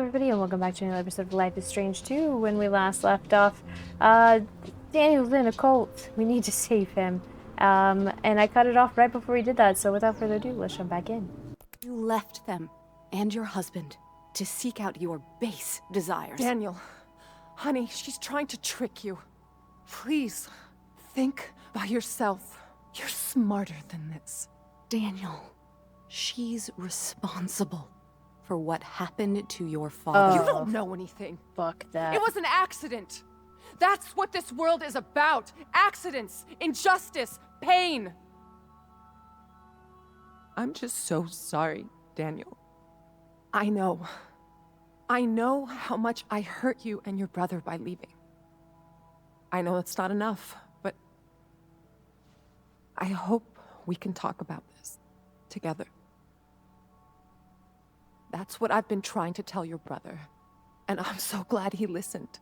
everybody, and welcome back to another episode of Life is Strange 2. When we last left off, Daniel's in a cult. We need to save him. And I cut it off right before we did that, so without further ado, let's jump back in. You left them and your husband to seek out your base desires. Daniel, honey, she's trying to trick you. Please, think by yourself. You're smarter than this. Daniel, she's responsible for what happened to your father. You don't know anything. Fuck that. It was an accident. That's what this world is about. Accidents, injustice, pain. I'm just so sorry, Daniel. I know how much I hurt you and your brother by leaving. I know it's not enough, but I hope we can talk about this together. That's what I've been trying to tell your brother, and I'm so glad he listened.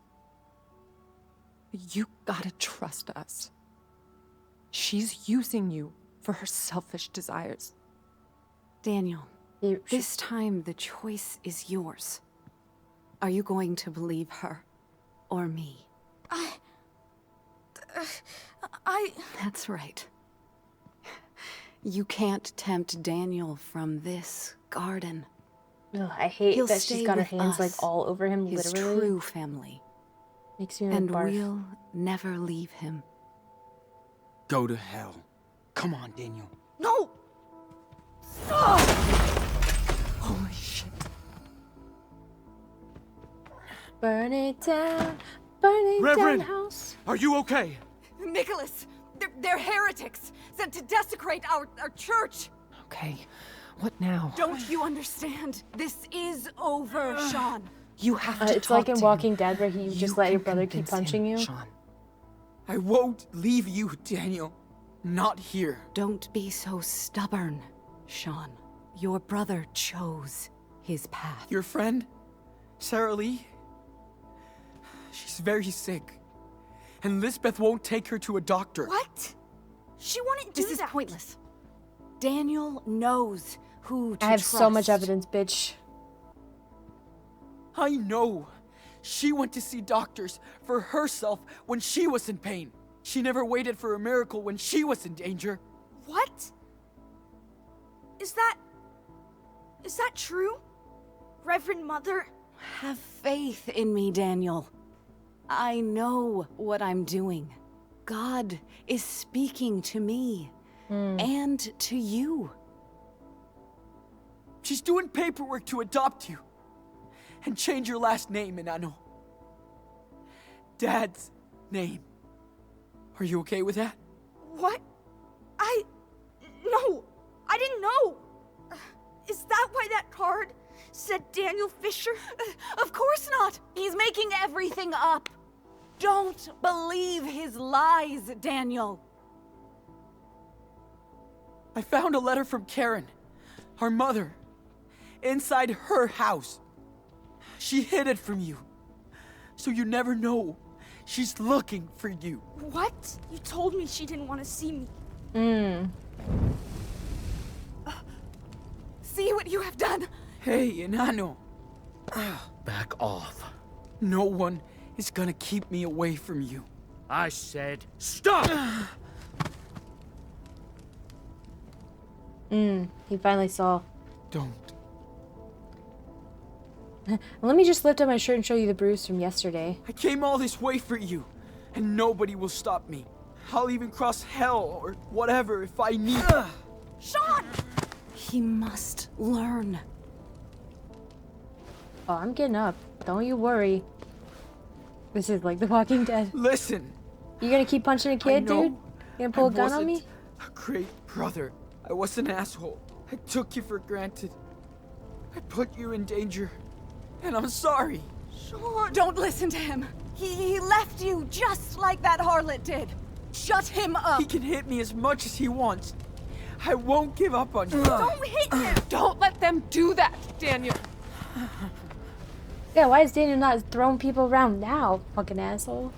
You gotta trust us. She's using you for her selfish desires. Daniel, this time the choice is yours. Are you going to believe her or me? That's right. You can't tempt Daniel from this garden. Ugh, I hate He'll that stay she's got her with hands like us, all over him, his literally. true family. Makes me And barf. we'll never leave him. Go to hell. Come on, Daniel. No! Stop! Holy shit. Burn it down, Reverend! down house. Are you okay? Nicholas! They're heretics! Sent to desecrate our church! Okay, what now? Don't you understand? This is over, Sean. You have to It's talk like in to Walking him. Dead where you just You let your can brother keep convince punching him, you. Sean. I won't leave you, Daniel. Not here. Don't be so stubborn, Sean. Your brother chose his path. Your friend, Sarah Lee? She's very sick. And Lisbeth won't take her to a doctor. What? She wouldn't do This is that. pointless. Daniel knows who to I have so much trust. evidence, bitch. I know. She went to see doctors for herself when she was in pain. She never waited for a miracle when she was in danger. What? Is that true? Reverend Mother? Have faith in me, Daniel. I know what I'm doing. God is speaking to me and to you. She's doing paperwork to adopt you. And change your last name, Inanno. Dad's name. Are you okay with that? What? No, I didn't know. Is that why that card said Daniel Fisher? Of course not. He's making everything up. Don't believe his lies, Daniel. I found a letter from Karen, our mother, inside her house. She hid it from you, so you never know. She's looking for you. What? You told me she didn't want to see me. See what you have done. Hey, Inanno. Back off. No one is gonna keep me away from you. I said stop! He finally saw. Don't. Let me just lift up my shirt and show you the bruise from yesterday. I came all this way for you, and nobody will stop me. I'll even cross hell or whatever if I need. Sean! He must learn. Oh, I'm getting up. Don't you worry. This is like The Walking Dead. Listen. You gonna keep punching a kid, know dude? You gonna pull a I gun on me? wasn't a great brother. I was an asshole. I took you for granted. I put you in danger. And I'm sorry. Sean! Don't listen to him. He left you just like that harlot did. Shut him up. He can hit me as much as he wants. I won't give up on you. Don't hit him! Don't let them do that, Daniel. Yeah, why is Daniel not throwing people around now, fucking asshole?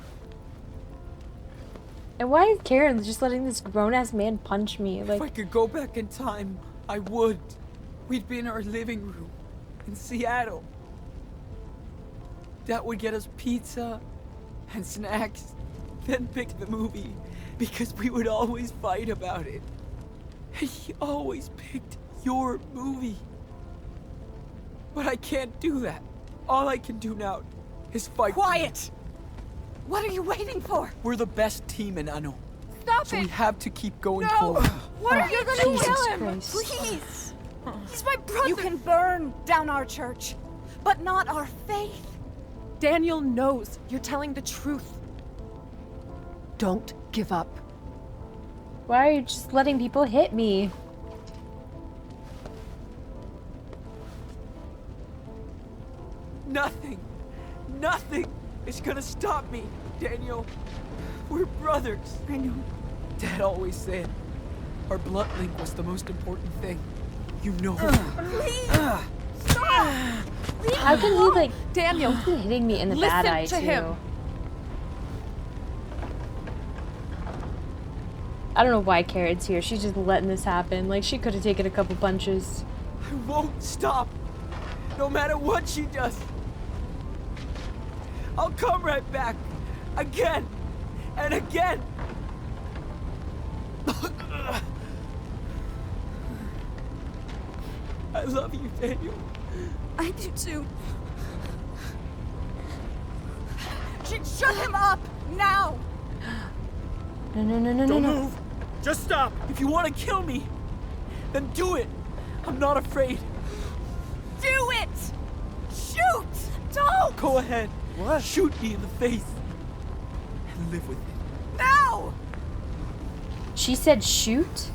And why is Karen just letting this grown-ass man punch me? If I Like, could go back in time, I would. We'd be in our living room in Seattle. Dad would get us pizza and snacks, then pick the movie because we would always fight about it. And he always picked your movie. But I can't do that. All I can do now is fight. Quiet! What are you waiting for? We're the best team in Ano. Stop So it! we have to keep going No! forward. What are you gonna Jesus kill him? Christ. Please! He's my brother! You can burn down our church, but not our faith. Daniel knows you're telling the truth. Don't give up. Why are you just letting people hit me? Nothing is gonna stop me, Daniel. We're brothers. I know. Dad always said our blood link was the most important thing. You know. Please! Stop! Leave How me can he alone. like Daniel, he's hitting me in the bad listen eye to too? him. I don't know why Karen's here. She's just letting this happen. Like she could have taken a couple punches. I won't stop. No matter what she does. I'll come right back. Again. And again. I love you, Daniel. I do too. Shut him up! Now! No, no, no, no, no, Don't no. move. Just stop. If you want to kill me, then do it. I'm not afraid. Do it! Shoot! Don't! Go ahead. What? Shoot me in the face. And live with it. Now! She said shoot?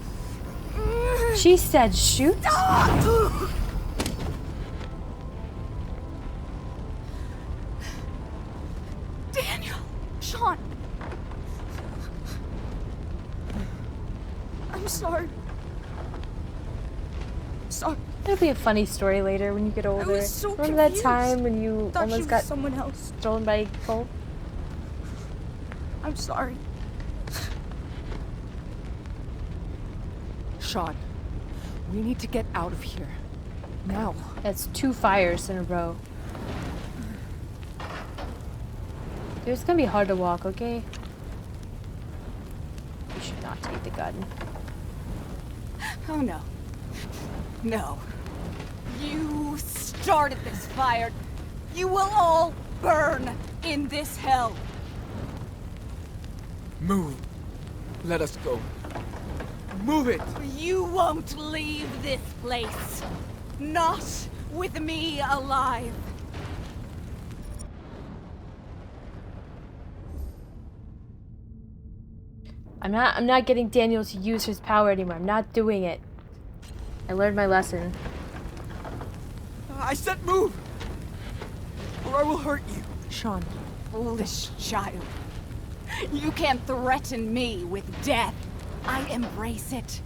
She said shoot? Daniel! Sean! I'm sorry. Sorry. It'll be a funny story later when you get older. was so Remember that confused. time when you Thought she almost was got someone else. stolen by a cult? I'm sorry. Sean, we need to get out of here. Now. That's 2 fires in a row. Dude, it's gonna be hard to walk, okay? You should not take the gun. Oh no. No. You started this fire. You will all burn in this hell. Move. Let us go. Move it. You won't leave this place. Not with me alive. I'm not getting Daniel to use his power anymore. I'm not doing it. I learned my lesson. I said move. Or I will hurt you. Sean, Foolish child. You can't threaten me with death. I embrace it.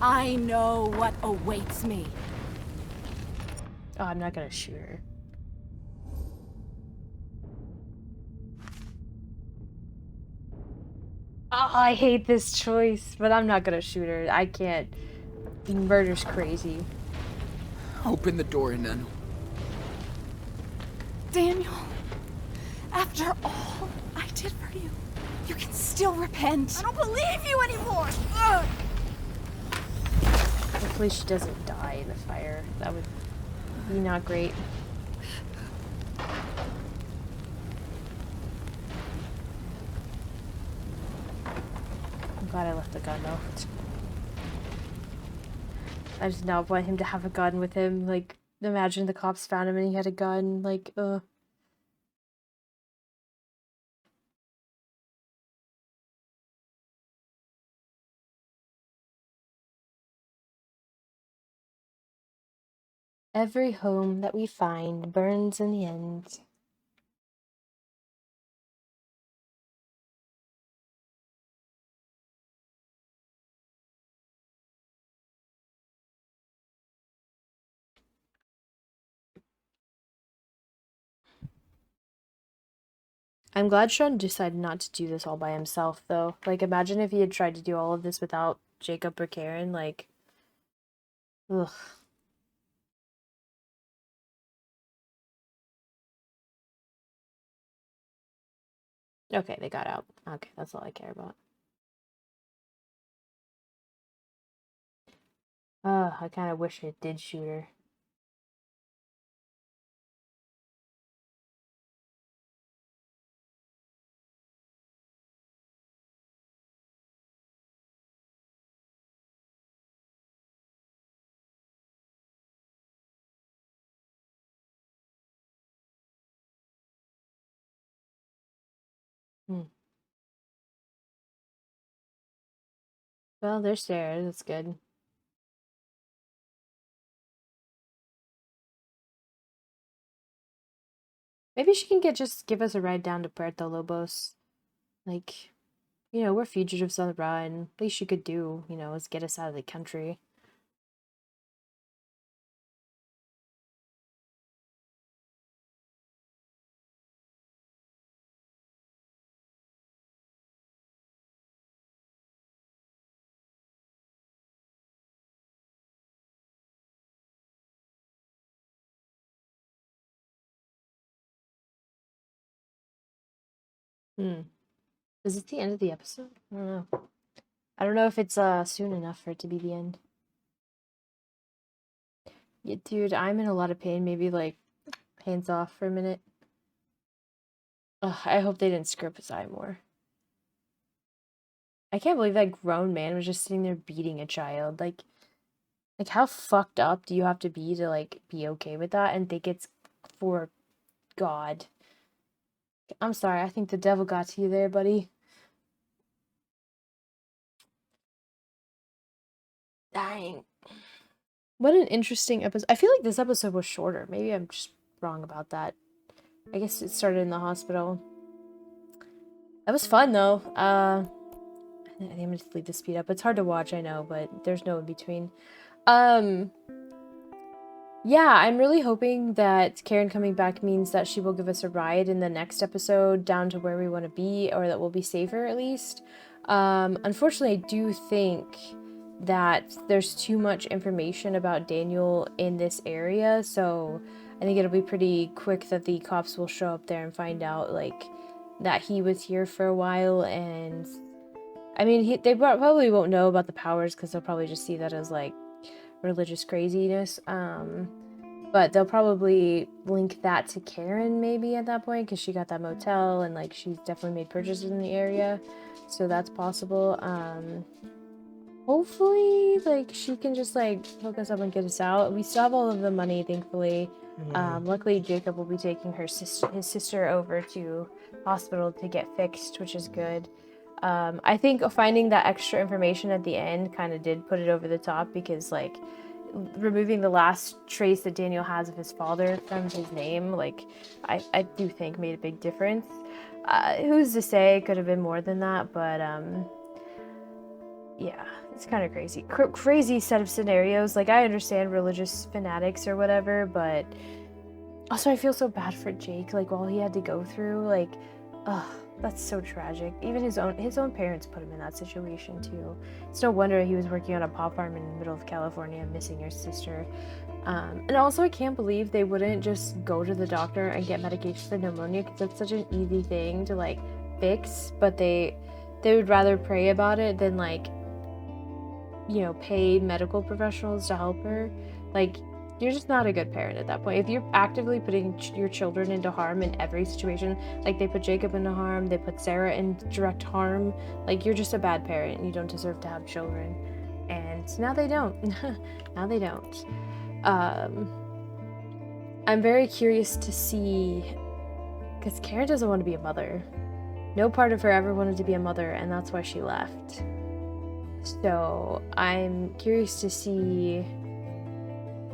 I know what awaits me. Oh, I'm not gonna shoot her. Oh, I hate this choice, but I'm not gonna shoot her. I can't. Murder's crazy. Open the door, Inanno. Daniel, after all I did for you, you can still repent. I don't believe you anymore! Ugh. Hopefully she doesn't die in the fire. That would be not great. I'm glad I left the gun though. I just not want him to have a gun with him. Like, imagine the cops found him and he had a gun. Like, ugh. Every home that we find burns in the end. I'm glad Sean decided not to do this all by himself, though. Like, imagine if he had tried to do all of this without Jacob or Karen. Like, ugh. Okay, they got out. Okay, that's all I care about. I kind of wish it did shoot her. Hmm. Well, there's stairs. That's good. Maybe she can just give us a ride down to Puerto Lobos. Like, we're fugitives on the run. Least she could do, is get us out of the country. Hmm. Is it the end of the episode? I don't know. I don't know if it's soon enough for it to be the end. Yeah, dude, I'm in a lot of pain. Maybe like hands off for a minute. Ugh, I hope they didn't screw up his eye more. I can't believe that grown man was just sitting there beating a child. Like how fucked up do you have to be to like be okay with that and think it's for God? I'm sorry, I think the devil got to you there, buddy. Dang. What an interesting episode. I feel like this episode was shorter. Maybe I'm just wrong about that. I guess it started in the hospital. That was fun though. I think I'm gonna leave the speed up. It's hard to watch, I know, but there's no in between. Yeah, I'm really hoping that Karen coming back means that she will give us a ride in the next episode down to where we want to be, or that we'll be safer at least. Unfortunately, I do think that there's too much information about Daniel in this area, so I think it'll be pretty quick that the cops will show up there and find out, like, that he was here for a while, and I mean, they probably won't know about the powers because they'll probably just see that as, like, religious craziness. But they'll probably link that to Karen maybe at that point because she got that motel and like she's definitely made purchases in the area, so that's possible. Hopefully like she can just like hook us up and get us out. We still have all of the money, thankfully. Luckily Jacob will be taking his sister over to hospital to get fixed, which is good. I think finding that extra information at the end kind of did put it over the top because like removing the last trace that Daniel has of his father from his name, like I do think made a big difference. Who's to say? It could have been more than that, but yeah, it's kind of crazy. Crazy set of scenarios. Like I understand religious fanatics or whatever, but also I feel so bad for Jake. Like all he had to go through, like, ugh. That's so tragic. Even his own parents put him in that situation too. It's no wonder he was working on a pot farm in the middle of California, missing your sister. And also, I can't believe they wouldn't just go to the doctor and get medication for pneumonia because that's such an easy thing to like fix. But they would rather pray about it than like, pay medical professionals to help her. Like, you're just not a good parent at that point. If you're actively putting your children into harm in every situation, like they put Jacob into harm, they put Sarah in direct harm, like you're just a bad parent and you don't deserve to have children. And now they don't. Now they don't. I'm very curious to see, because Karen doesn't want to be a mother. No part of her ever wanted to be a mother, and that's why she left. So I'm curious to see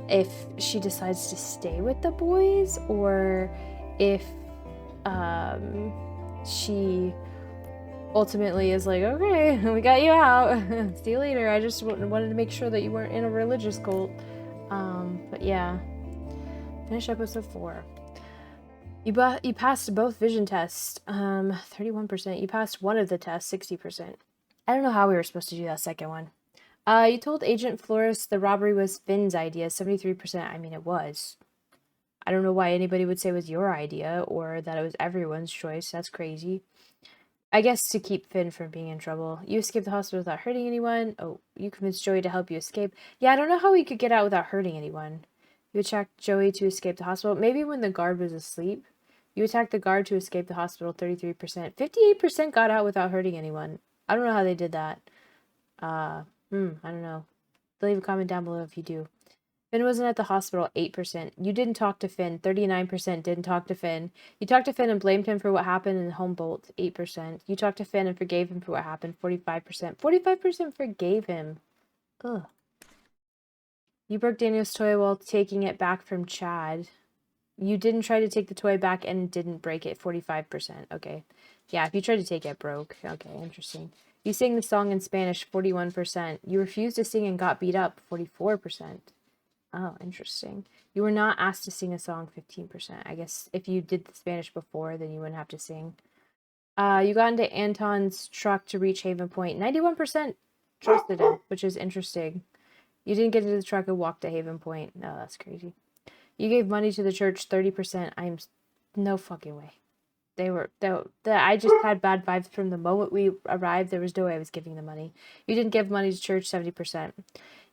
if she decides to stay with the boys or if she ultimately is like, okay, we got you out. See you later. I just wanted to make sure that you weren't in a religious cult. But yeah, finish episode 4. You passed both vision tests, 31%. You passed one of the tests, 60%. I don't know how we were supposed to do that second one. You told Agent Flores the robbery was Finn's idea, 73%. I mean, it was. I don't know why anybody would say it was your idea or that it was everyone's choice. That's crazy. I guess to keep Finn from being in trouble. You escaped the hospital without hurting anyone. Oh, you convinced Joey to help you escape. Yeah, I don't know how he could get out without hurting anyone. You attacked Joey to escape the hospital. Maybe when the guard was asleep. You attacked the guard to escape the hospital, 33%. 58% got out without hurting anyone. I don't know how they did that. I don't know. Leave a comment down below if you do. Finn wasn't at the hospital, 8%. You didn't talk to Finn, 39% didn't talk to Finn. You talked to Finn and blamed him for what happened in Humboldt, 8%. You talked to Finn and forgave him for what happened, 45%. 45% forgave him. Ugh. You broke Daniel's toy while taking it back from Chad. You didn't try to take the toy back and didn't break it, 45%. Okay. Yeah, if you tried to take it, broke. Okay, interesting. You sang the song in Spanish, 41%. You refused to sing and got beat up, 44%. Oh, interesting. You were not asked to sing a song, 15%. I guess if you did the Spanish before, then you wouldn't have to sing. You got into Anton's truck to reach Haven Point. 91% trusted him, which is interesting. You didn't get into the truck and walk to Haven Point. No, that's crazy. You gave money to the church, 30%. No fucking way. I just had bad vibes from the moment we arrived. There was no way I was giving them money. You didn't give money to church, 70%.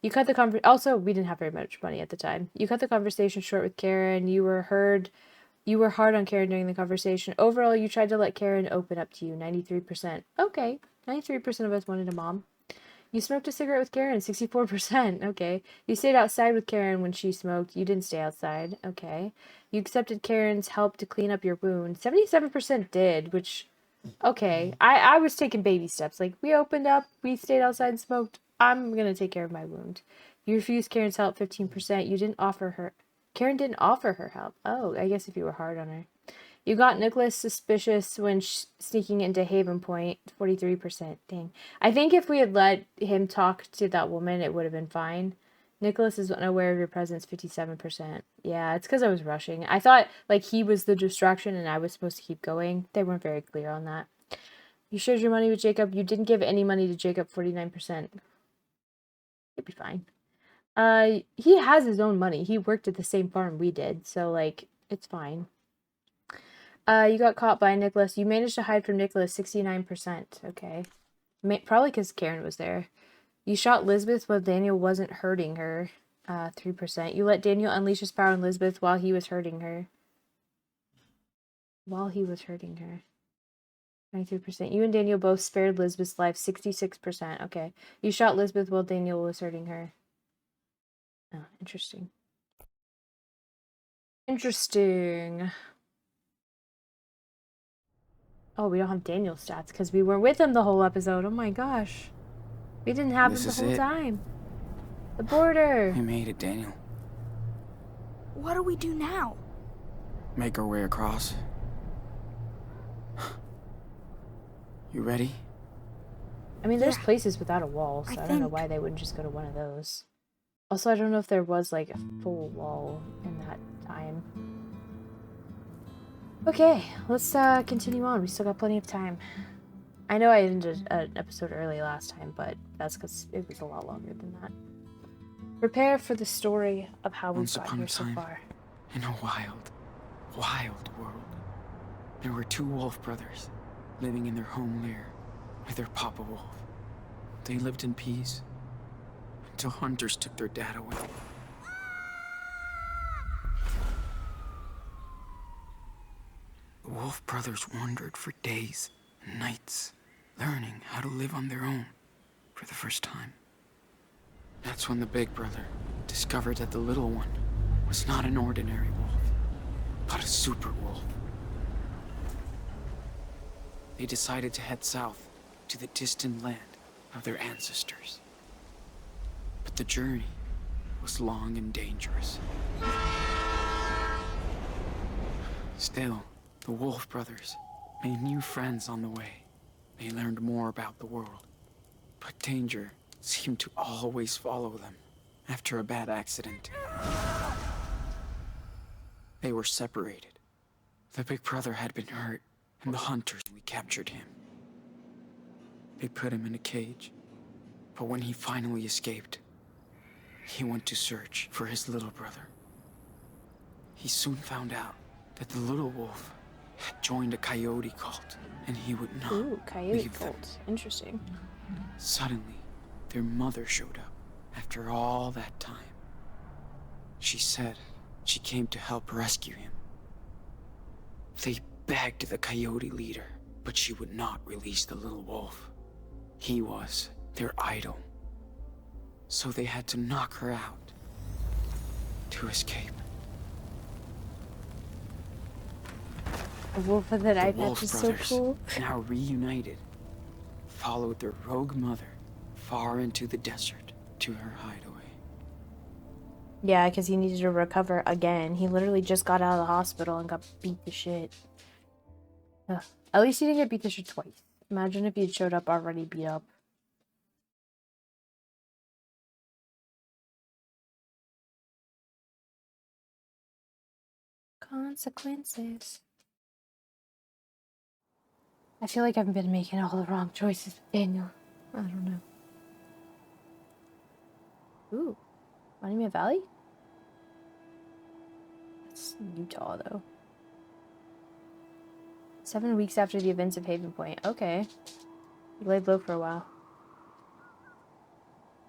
You cut the also, we didn't have very much money at the time. You cut the conversation short with Karen. You were hard on Karen during the conversation. Overall, you tried to let Karen open up to you, 93%. Okay, 93% of us wanted a mom. You smoked a cigarette with Karen, 64%. Okay. You stayed outside with Karen when she smoked. You didn't stay outside. Okay. You accepted Karen's help to clean up your wound. 77% did, which, okay. I was taking baby steps. Like, we opened up, we stayed outside and smoked. I'm going to take care of my wound. You refused Karen's help, 15%. You didn't offer her. Karen didn't offer her help. Oh, I guess if you were hard on her. You got Nicholas suspicious when sneaking into Haven Point, 43%. Dang. I think if we had let him talk to that woman, it would have been fine. Nicholas is unaware of your presence, 57%. Yeah, it's because I was rushing. I thought, like, he was the distraction and I was supposed to keep going. They weren't very clear on that. You shared your money with Jacob. You didn't give any money to Jacob, 49%. It'd be fine. He has his own money. He worked at the same farm we did, so, like, it's fine. You got caught by Nicholas. You managed to hide from Nicholas, 69%. Okay. Probably because Karen was there. You shot Lisbeth while Daniel wasn't hurting her, 3%. You let Daniel unleash his power on Lisbeth while he was hurting her. 93%. You and Daniel both spared Lisbeth's life, 66%. Okay. You shot Lisbeth while Daniel was hurting her. Oh, interesting. Interesting. Oh, we don't have Daniel's stats because we weren't with him the whole episode. Oh my gosh. We didn't have him the whole time. The border. We made it, Daniel. What do we do now? Make our way across. You ready? I mean, there's places without a wall, so I don't know think. why they wouldn't just go to one of those. Also, I don't know if there was, like, a full wall in that time. Okay, let's continue on. We still got plenty of time. I know I ended an episode early last time, but that's because it was a lot longer than that. Prepare for the story of how we've got here so far. In a wild, wild world, there were two wolf brothers living in their home lair with their papa wolf. They lived in peace until hunters took their dad away. The wolf brothers wandered for days and nights, learning how to live on their own for the first time. That's when the big brother discovered that the little one was not an ordinary wolf, but a super wolf. They decided to head south to the distant land of their ancestors. But the journey was long and dangerous. Still, the Wolf brothers made new friends on the way. They learned more about the world, but danger seemed to always follow them after a bad accident. They were separated. The big brother had been hurt, and the hunters captured him. They put him in a cage, but when he finally escaped, he went to search for his little brother. He soon found out that the little wolf had joined a coyote cult, and he would not Ooh, coyote leave them. cult. Interesting. Suddenly, their mother showed up after all that time. She said she came to help rescue him. They begged the coyote leader, but she would not release the little wolf. He was their idol. So they had to knock her out to escape. The wolf of the night The patch Wolf is so brothers, cool. now reunited, followed their rogue mother far into the desert to her hideaway. Yeah, because he needed to recover again. He literally just got out of the hospital and got beat to shit. Ugh. At least he didn't get beat to shit twice. Imagine if he'd showed up already beat up. Consequences. I feel like I've been making all the wrong choices with Daniel. I don't know. Ooh. Monument Valley? That's Utah, though. 7 weeks after the events of Haven Point. Okay. We laid low for a while.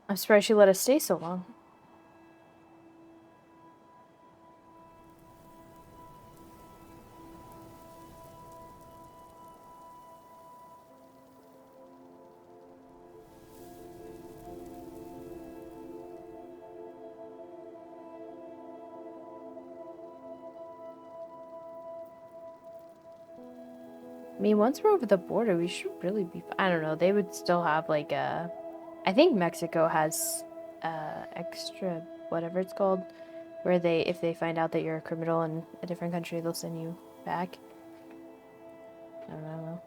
I'm surprised she let us stay so long. I mean, once we're over the border, we should really be. I don't know. They would still have like a. I think Mexico has extra whatever it's called, where they if they find out that you're a criminal in a different country, they'll send you back. I don't know.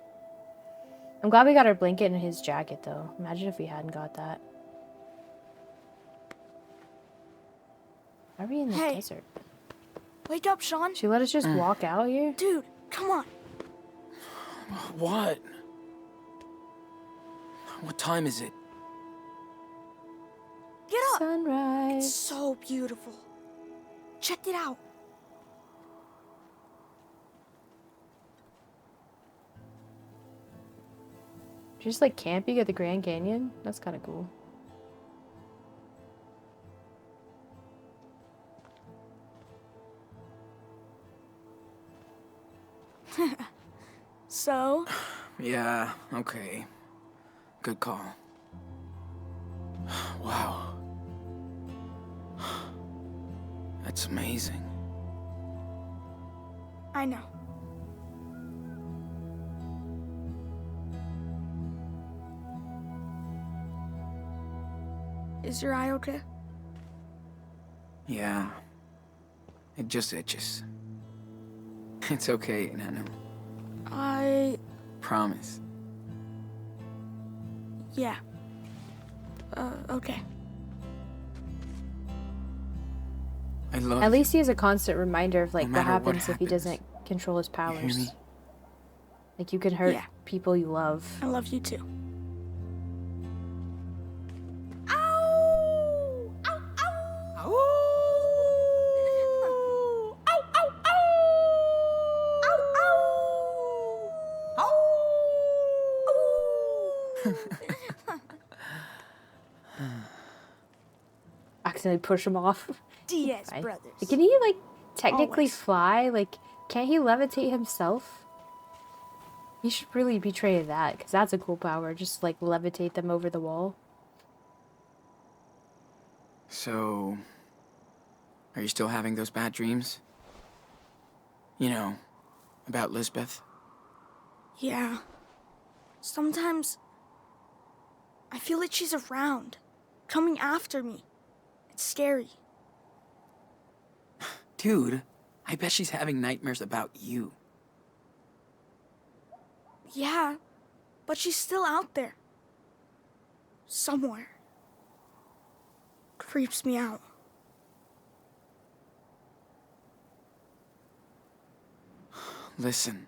I'm glad we got our blanket and his jacket though. Imagine if we hadn't got that. Why are we in the Hey. desert? Wake up, Sean. She let us just walk out here. Dude, come on. What? What time is it? Get up. Sunrise. It's so beautiful. Check it out. Just like camping at the Grand Canyon. That's kind of cool. So, Yeah, okay. Good call. Wow. That's amazing. I know. Is your eye okay? Yeah. It just itches. It's okay, Nanu. Promise. Yeah. Okay. I love At you. least he has a constant reminder of like No what matter what happens if he happens. doesn't control his You hear powers. me? Like you can hurt Yeah. people you love. I love you too. Ow! Ow! Ow! Ow! Ow! Ow! Ow! Ow! Accidentally push him off. Diaz Fine. brothers. Can he like technically Always. fly? Like, can't he levitate himself? He should really be trained that, because that's a cool power. Just like levitate them over the wall. So, are you still having those bad dreams? You know, about Lisbeth? Yeah. Sometimes I feel like she's around, coming after me. It's scary. Dude, I bet she's having nightmares about you. Yeah, but she's still out there. Somewhere. Creeps me out. Listen,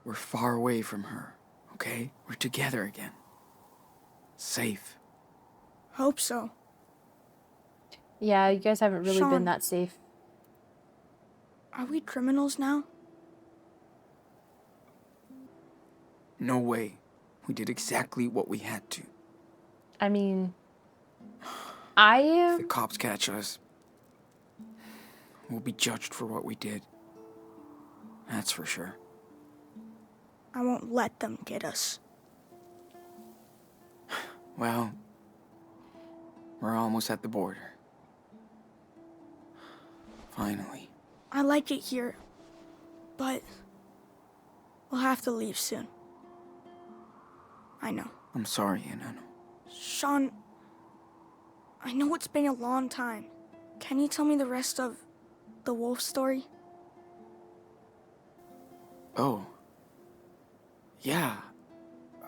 we're far away from her, okay? We're together again. Safe. Hope so. Yeah, you guys haven't really Sean. been that safe. Are we criminals now? No way. We did exactly what we had to. I mean, I If the am. cops catch us, we'll be judged for what we did. That's for sure. I won't let them get us. Well, we're almost at the border. Finally. I like it here, but we'll have to leave soon. I know. I'm sorry, Enano. Sean, I know it's been a long time. Can you tell me the rest of the wolf story? Oh. Yeah.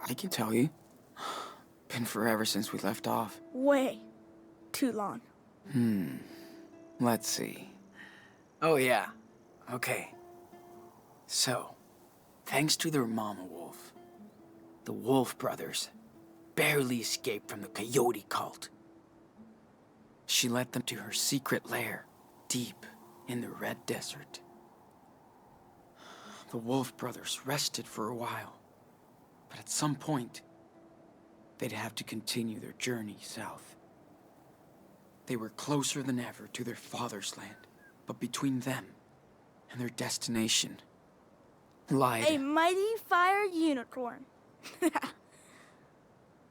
I can tell you. Been forever since we left off. Way too long. Let's see. Oh, yeah. Okay. So, thanks to their mama wolf, the Wolf brothers barely escaped from the coyote cult. She led them to her secret lair, deep in the Red Desert. The Wolf brothers rested for a while, but at some point, they'd have to continue their journey south. They were closer than ever to their father's land, but between them and their destination lied... A mighty fire unicorn.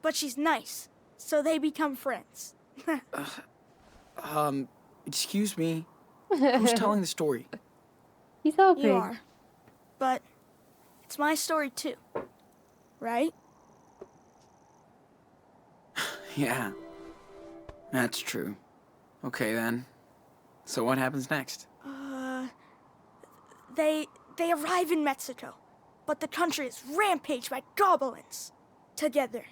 But she's nice, so they become friends. Excuse me. Who's telling the story? He's helping. You are. But it's my story too. Right? Yeah, that's true. Okay then. So what happens next? They arrive in Mexico, but the country is rampaged by goblins. Together,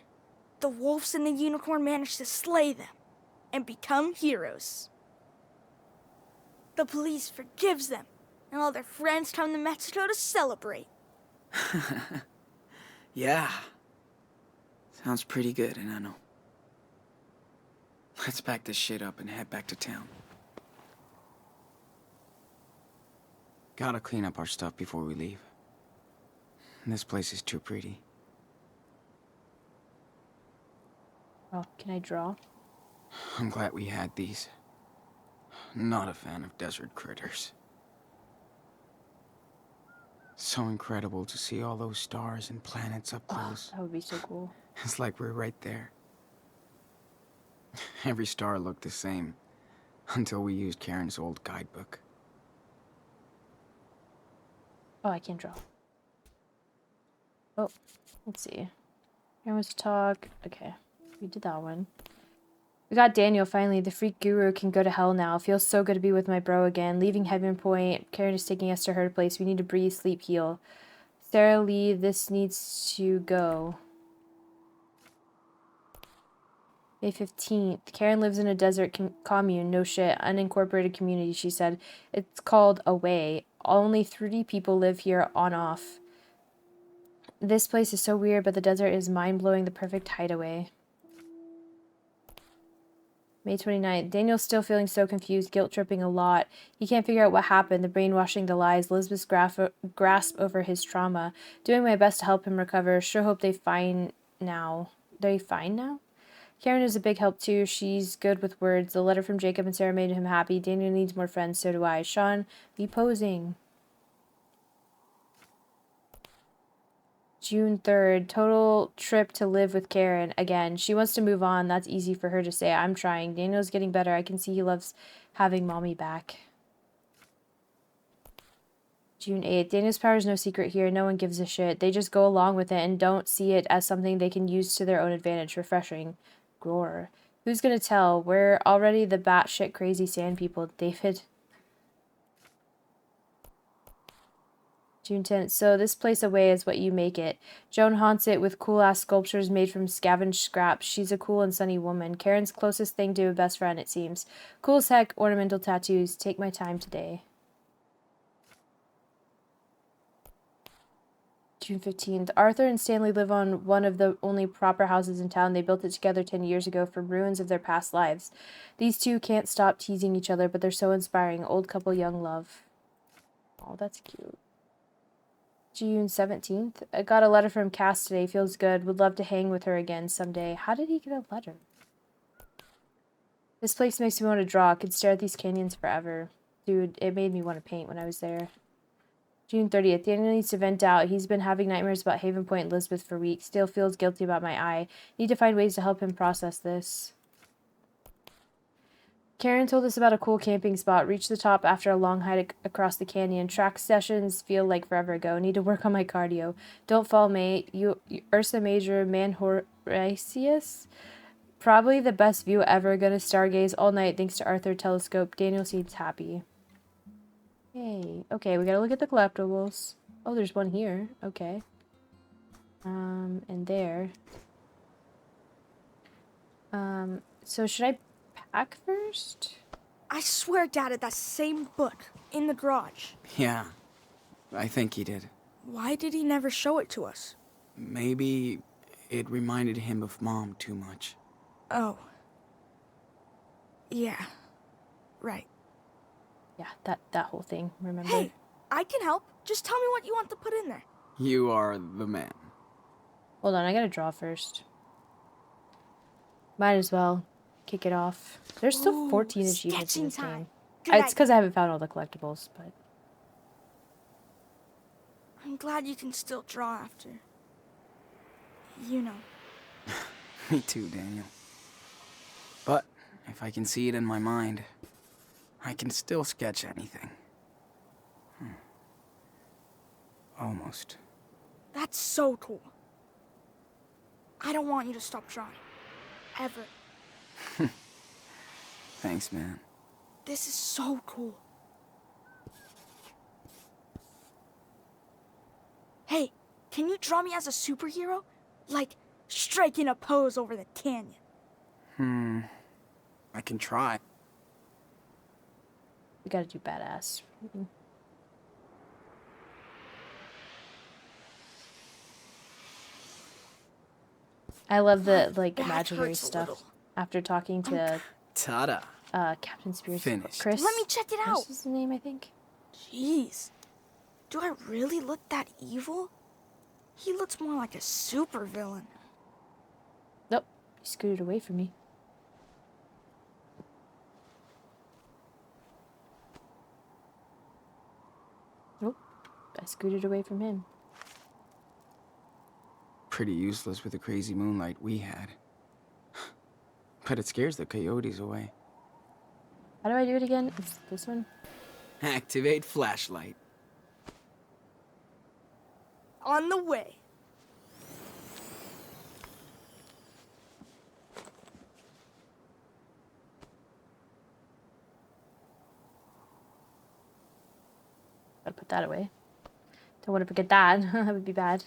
the wolves and the unicorn manage to slay them and become heroes. The police forgives them, and all their friends come to Mexico to celebrate. Yeah. Sounds pretty good, Enano. Let's pack this shit up and head back to town. Gotta clean up our stuff before we leave. This place is too pretty. Oh, can I draw? I'm glad we had these. Not a fan of desert critters. So incredible to see all those stars and planets up close. That would be so cool. It's like we're right there. Every star looked the same, until we used Karen's old guidebook. Oh, I can't draw. Oh, let's see. Here was talk. Okay, we did that one. We got Daniel finally. The freak guru can go to hell now. Feels so good to be with my bro again. Leaving Heaven Point. Karen is taking us to her place. We need to breathe, sleep, heal. Sarah Lee, this needs to go. May 15th. Karen lives in a desert commune. No shit. Unincorporated community, she said. It's called Away. Only 30 people live here on off. This place is so weird, but the desert is mind-blowing. The perfect hideaway. May 29th. Daniel's still feeling so confused, guilt-tripping a lot. He can't figure out what happened, the brainwashing, the lies, Elizabeth's grasp over his trauma. Doing my best to help him recover. Sure hope they fine now. They fine now? Karen is a big help too. She's good with words. The letter from Jacob and Sarah made him happy. Daniel needs more friends, so do I. Sean, be posing. June 3rd. Total trip to live with Karen again. She wants to move on. That's easy for her to say. I'm trying. Daniel's getting better. I can see he loves having mommy back. June 8th. Daniel's power is no secret here. No one gives a shit. They just go along with it and don't see it as something they can use to their own advantage. Refreshing. Groar. Who's gonna tell? We're already the batshit crazy sand people, David. June 10th. So this place Away is what you make it. Joan haunts it with cool-ass sculptures made from scavenged scraps. She's a cool and sunny woman. Karen's closest thing to a best friend, it seems. Cool as heck, ornamental tattoos. Take my time today. June 15th. Arthur and Stanley live on one of the only proper houses in town. They built it together 10 years ago from ruins of their past lives. These two can't stop teasing each other, but they're so inspiring. Old couple, young love. Oh, that's cute. June 17th. I got a letter from Cass today. Feels good. Would love to hang with her again someday. How did he get a letter? This place makes me want to draw. I could stare at these canyons forever. Dude, it made me want to paint when I was there. June 30th. Daniel needs to vent out. He's been having nightmares about Haven Point and Elizabeth for weeks. Still feels guilty about my eye. Need to find ways to help him process this. Karen told us about a cool camping spot. Reached the top after a long hike across the canyon. Track sessions feel like forever ago. Need to work on my cardio. Don't fall, mate. Ursa Major, Manhoratius. Probably the best view ever. Gonna stargaze all night thanks to Arthur Telescope. Daniel seems happy. Hey. Okay, we gotta look at the collectibles. Oh, there's one here. Okay. And there. So should I pack first? I swear Dad had that same book in the garage. Yeah, I think he did. Why did he never show it to us? Maybe it reminded him of Mom too much. Oh. Yeah. Right. Yeah, that whole thing, remember? Hey, I can help. Just tell me what you want to put in there. You are the man. Hold on, I gotta draw first. Might as well kick it off. There's still Ooh, 14 achievements in sketching this time. game. Good It's idea. because I haven't found all the collectibles, but... I'm glad you can still draw after. You know. Me too, Daniel. But if I can see it in my mind, I can still sketch anything. Almost. That's so cool. I don't want you to stop drawing. Ever. Thanks, man. This is so cool. Hey, can you draw me as a superhero? Like, striking a pose over the canyon. I can try. We gotta do badass. I love the, like, back imaginary hurts a stuff. little. After talking to, Ta-da. Captain Spears. Finished. Chris? Let me check it out. Chris is the name, I think. Jeez. Do I really look that evil? He looks more like a supervillain. Nope. He scooted away from me. Nope. I scooted away from him. Pretty useless with the crazy moonlight we had. But it scares the coyotes away. How do I do it again? It's this one? Activate flashlight. On the way. Gotta put that away. Don't want to forget that. That would be bad.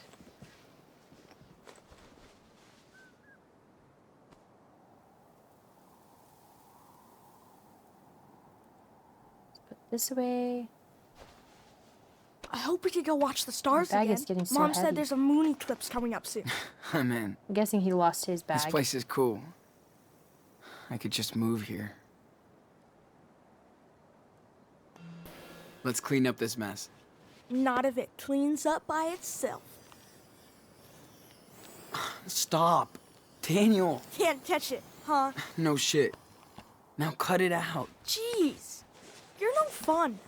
Put this away. I hope we could go watch the stars bag again. is getting so Mom heavy. said there's a moon eclipse coming up soon. I'm in. I'm guessing he lost his bag. This place is cool. I could just move here. Let's clean up this mess. Not if it cleans up by itself. Stop. Daniel. Can't catch it, huh? No shit. Now cut it out. Jeez. You're no fun.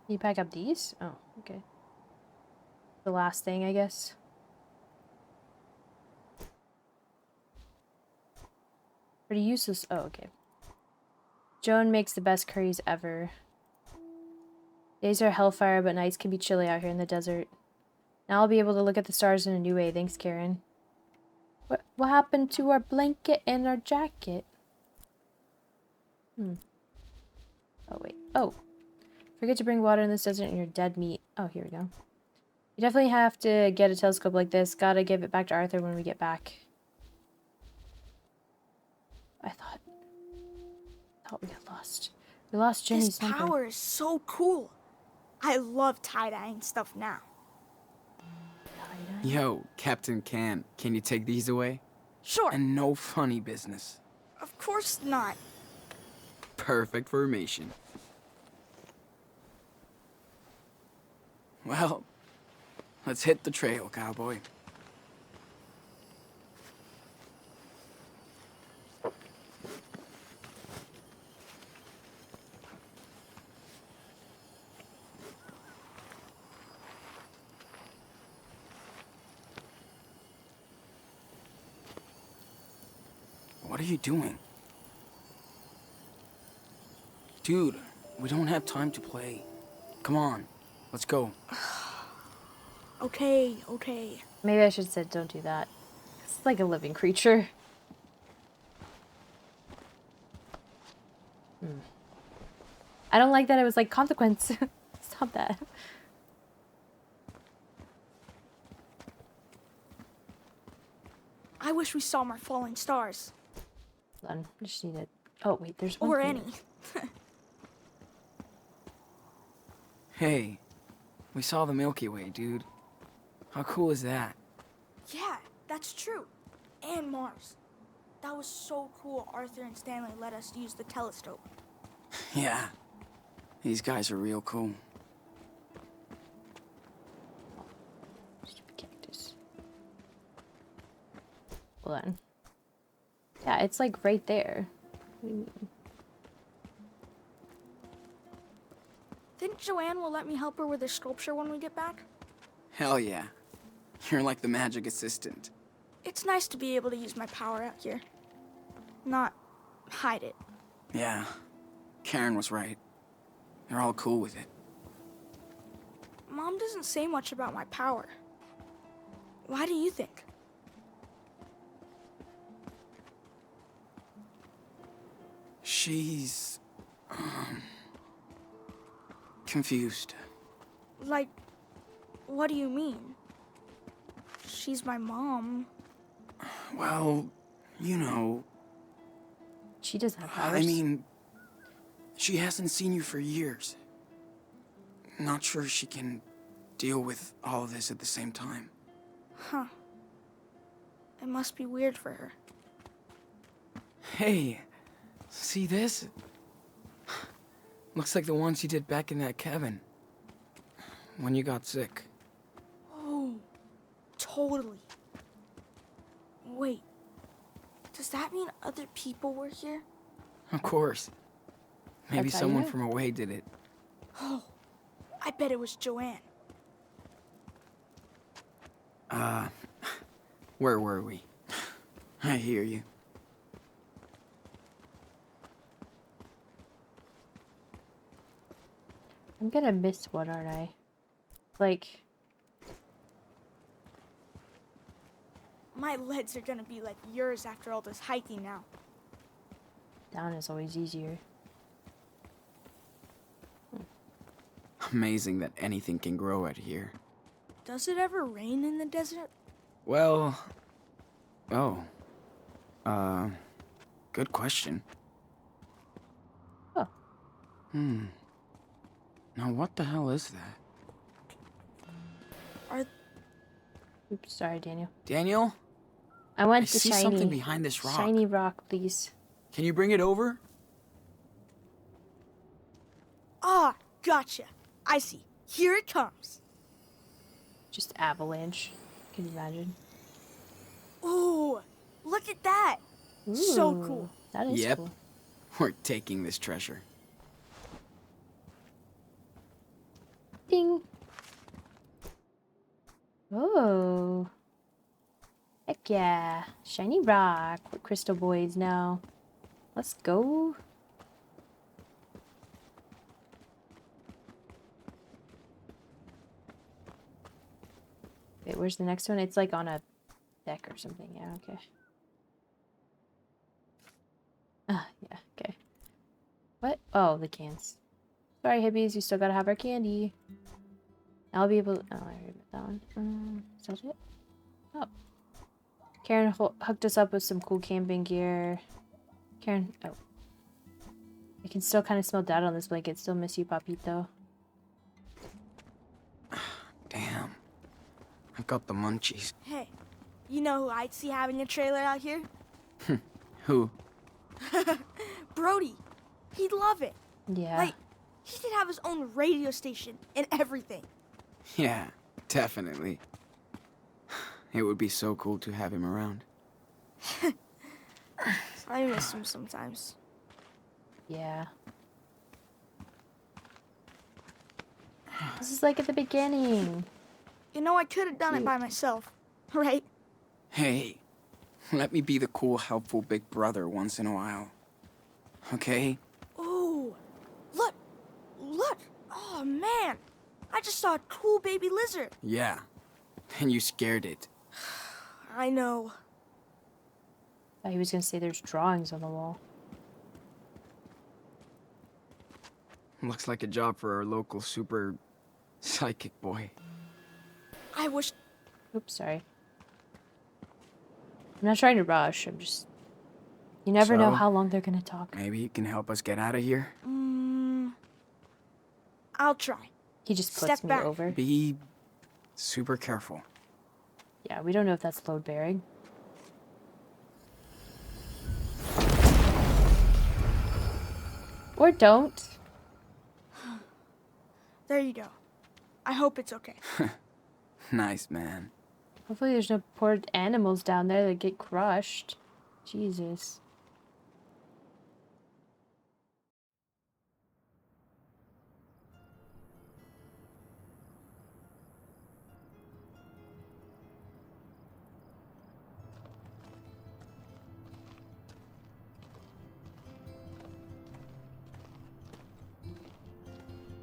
Can you pack up these? Oh, okay. The last thing, I guess. Pretty useless. Oh, okay. Joan makes the best curries ever. Days are hellfire, but nights can be chilly out here in the desert. Now I'll be able to look at the stars in a new way. Thanks, Karen. What happened to our blanket and our jacket? Oh, wait. Oh. Forget to bring water in this desert and you're dead meat. Oh, here we go. You definitely have to get a telescope like this. Gotta give it back to Arthur when we get back. I thought we got lost. We lost Jenny's This number. power is so cool. I love tie-dyeing stuff now. Yo, Captain Can you take these away? Sure. And no funny business. Of course not. Perfect formation. Well, let's hit the trail, cowboy. What are you doing? Dude, we don't have time to play. Come on, let's go. Okay, okay. Maybe I should have said don't do that. It's like a living creature. I don't like that it was like consequence. Stop that. I wish we saw more falling stars. Hold on, I just need to... Oh, wait, there's one Or here. any. Hey, we saw the Milky Way, dude. How cool is that? Yeah, that's true. And Mars. That was so cool Arthur and Stanley let us use the telescope. Yeah, these guys are real cool. Stupid cactus. Hold on. Yeah, it's like right there. What do you mean? Think Joanne will let me help her with the sculpture when we get back? Hell yeah. You're like the magic assistant. It's nice to be able to use my power out here. Not hide it. Yeah, Karen was right. They're all cool with it. Mom doesn't say much about my power. Why do you think? She's... confused. Like, what do you mean? She's my mom. Well, you know, She doesn't have I powers. mean, she hasn't seen you for years. Not sure she can deal with all of this at the same time. Huh. It must be weird for her. Hey, see this? Looks like the ones you did back in that cabin. When you got sick. Oh, totally. Wait, does that mean other people were here? Of course. Maybe That's how you someone know. from away did it. Oh, I bet it was Joanne. Where were we? I hear you. I'm gonna miss one, aren't I? Like, My legs are gonna be like yours after all this hiking now. down is always easier. Amazing that anything can grow out here. Does it ever rain in the desert? Well... Oh. Good question. Oh. Now what the hell is that? Oops, sorry, Daniel. Daniel? I I want the see shiny, something behind this rock. shiny rock, please. Can you bring it over? Ah, gotcha. I see. Here it comes. Just avalanche. Can you imagine? Ooh, look at that. So Ooh, cool. That is Yep. cool. We're taking this treasure. Ding. Oh. Heck yeah. Shiny rock. We're crystal boys now. Let's go. Wait, where's the next one? It's like on a deck or something. Yeah, okay. Ah, yeah, okay. What? Oh, the cans. Sorry, hippies, you still gotta have our candy. I'll be able. Oh, I already read that one. Is that it? Oh. Karen hooked us up with some cool camping gear. Karen. Oh. I can still kind of smell dad on this blanket. Still miss you, Papito. Damn. I've got the munchies. Hey, you know who I'd see having a trailer out here? Who? Brody. He'd love it. Yeah. Like, he could have his own radio station and everything. Yeah, definitely. It would be so cool to have him around. I miss him sometimes. Yeah. This is like at the beginning. You know, I could have done it by myself, right? Hey, let me be the cool, helpful big brother once in a while. Okay? Ooh, look, look. Oh, man. I just saw a cool baby lizard. Yeah. And you scared it. I know. Thought he was gonna say there's drawings on the wall. Looks like a job for our local super psychic boy. I wish. Oops, sorry. I'm not trying to rush. I'm just. You never know So? how long they're gonna talk. Maybe you can help us get out of here? I'll try. He just puts Step me back. over. Be super careful. Yeah, we don't know if that's load bearing. Or don't. There you go. I hope it's okay. Nice, man. Hopefully there's no poor animals down there that get crushed. Jesus.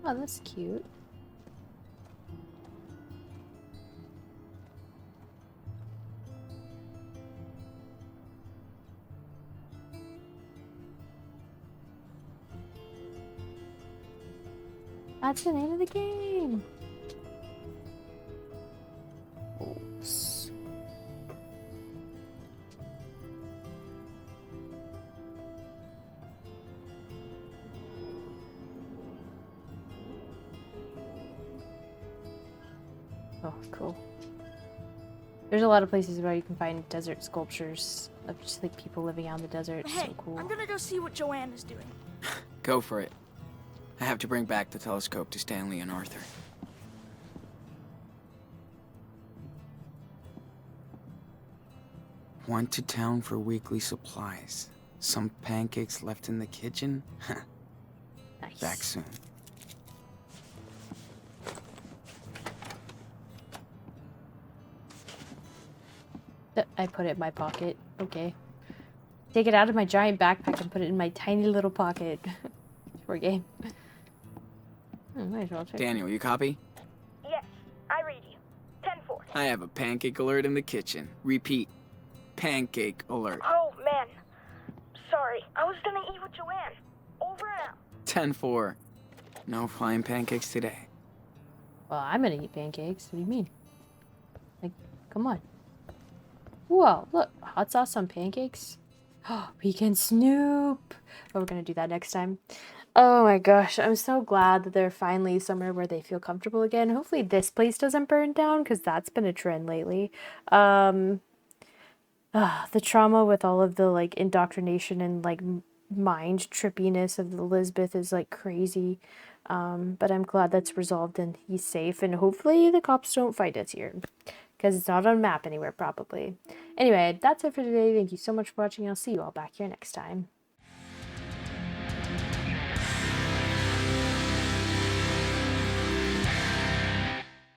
Oh, that's cute. That's the name of the game. Oops. Oh, cool. There's a lot of places where you can find desert sculptures of just like people living out in the desert. It's Hey, so cool. I'm gonna go see what Joanne is doing. Go for it. I have to bring back the telescope to Stanley and Arthur. Went to town for weekly supplies. Some pancakes left in the kitchen? Nice. Back soon. I put it in my pocket. Okay. Take it out of my giant backpack and put it in my tiny little pocket. For a game. Might as well check. Daniel, you copy? Yes, I read you. 10-4. I have a pancake alert in the kitchen. Repeat. Pancake alert. Oh, man. Sorry. I was gonna eat with Joanne. Over and out. 10-4. No flying pancakes today. Well, I'm gonna eat pancakes. What do you mean? Like, come on. Whoa, look. Hot sauce on pancakes? We can snoop. Oh, we're gonna do that next time. Oh my gosh, I'm so glad that they're finally somewhere where they feel comfortable again. Hopefully this place doesn't burn down, because that's been a trend lately. The trauma with all of the, like, indoctrination and, like, mind trippiness of Elizabeth is, like, crazy. But I'm glad that's resolved and he's safe, and hopefully the cops don't find us here. Because it's not on a map anywhere, probably. Anyway, that's it for today. Thank you so much for watching. I'll see you all back here next time.